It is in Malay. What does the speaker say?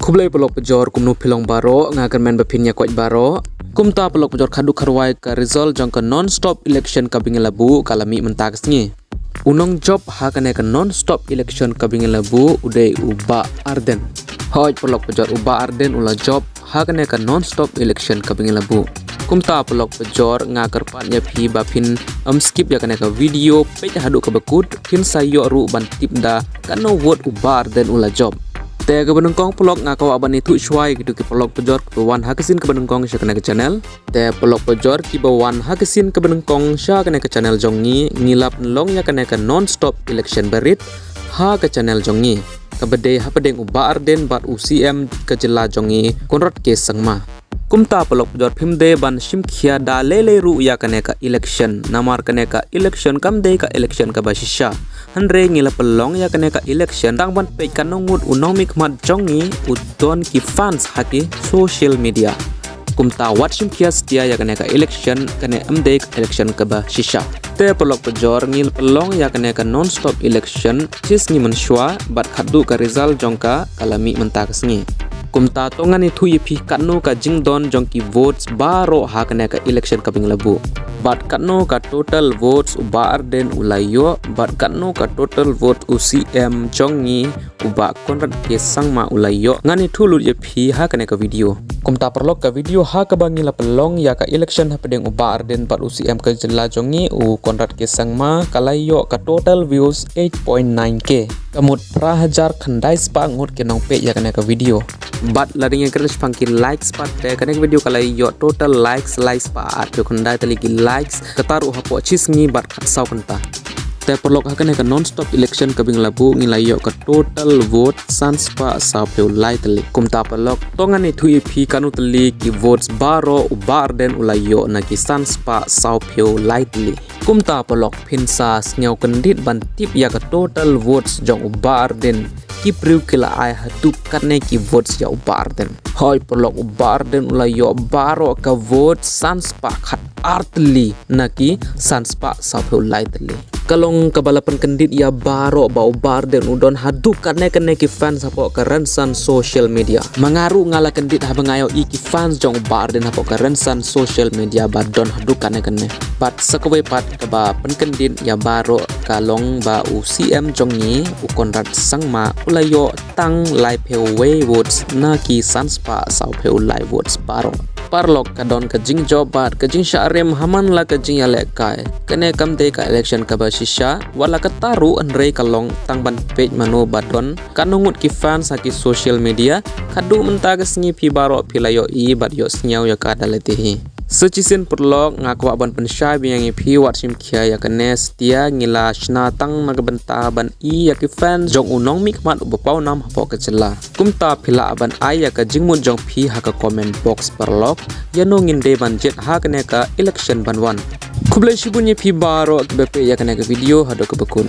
Kublai pelok pejor kumnu pilong baro ngakan men bepinnya kuat baro. Kumta pelok pejor kaduk karwai ke result jong ke non-stop election kabing labu kalami mentaksnya. Unong job hakane ke non-stop election kabing labu udai uba arden. Hoj pelok pejor uba arden ula job hakane ke non-stop election kabing labu. Kumta pelok pejor ngakar patnya pi bapin skip ya kane ke video pej haduk ke bekut pin sayo ru ban tipda kano vote uba arden ula job. Te ke benengkong pelok ngakau aban itu syuai gitu ke pelok pejor kebawan hakesin ke benengkong sya kena ke channel. Te pelok pejor kibawan hakesin ke benengkong sya kena ke channel jongi ngilap long ya kena ke non-stop election berit ha ke channel jongi. Kebede hapedeng uba arden bat UCM ke jela jongi konrad ke sangma. Kumta pelok pejor pimde ban simkhia da lele ru ya kena ke election namar kena ke election kamde ke election ke basisha. Andre ngila pelong ya kena ke election tang ban pej kanongut unomik mat jongi udon ki fans haki social media. Kumta wat simkhia setia ya kena ke election kena amde ke election ke basisha. Te pelok pejor ngil pelong ya kena ke non-stop election cis ngi mensyua bat khadu ke result jongka kalami mentakesngi. Kumta tongan itu yepi kanu ka jingdon jongki votes baro ha kena ka election kabing labu. Bat kanu ka total votes uba arden ulayo bat kanu ka total vote UCM jongi uba konrad ke sangma ulayo ngani thulu yepi ha kena ka video. Kumta perlok ka video ha ka bangi la pelong ya ka election ha pedeng uba arden bat UCM ka jela jongi u konrad ke sangma kalayo ka total views 8.9k. Kamut prahajar khandai spa ngut ke nong pe ya kena ka video. But laring yang kerja pangki likes pat kena video kalai yo total likes pat yo kandai taligi likes ketaru hapo cis ngi bat sau kenta. Te perlok hakane ka non-stop election kabing labu ngilai yo ka total vote sans pa sau peu lai tali. Kumta perlok tongan itu ip kanu tali ki votes baro ubar den ulayo na ki sans pa sau peu lai tali. Kumta perlok pinsa ngau kendit ban tip ya ka total votes jong ubar den ki priu kila ai hatu katne ki votes ya ubar den. Hoi perlok ubar den ulayo baro ka vote sans pa khat artli na ki sans pa sau peu lai tali. Kalong kabalapan kendit ya baro bau bar dan udon haduk karena ki fans hapo kerensan social media. Mengaru ngala kendit habangayo iki fans jong bar dan hapo kerensan social media badon haduk karena Bat sakawe pat kaba penkendit ya baro kalong ba UCM jongi ukonrat sangma ulayo tang lai pewe votes na ki sanspa sau peu lai votes baro. Parlok kadon ke jing jobat ke jing syarem haman la ke jing ya lekai kene kamte ka election ka basisha wala ka taru andre kalong tang ban page mano badon kanungut ki fans haki social media kadu mentages ngi pi baro pilayo I bat yo snyau ya ka daletihi. Secisen perlok ngakwa ban pensyai yang pi wat sim kia ya kene setia ngila shna tang nagbenta ban I ya ki fans jong unong mikmat ubapau nam hapo kecela. Kumta pila ban ai ya ka jingmun jong pi ha ka comment box perlok ya nongin de ban jet ha kene ka election ban wan. Kublai shibunye pi baro ke BP ya kene ka video hado ke bekun.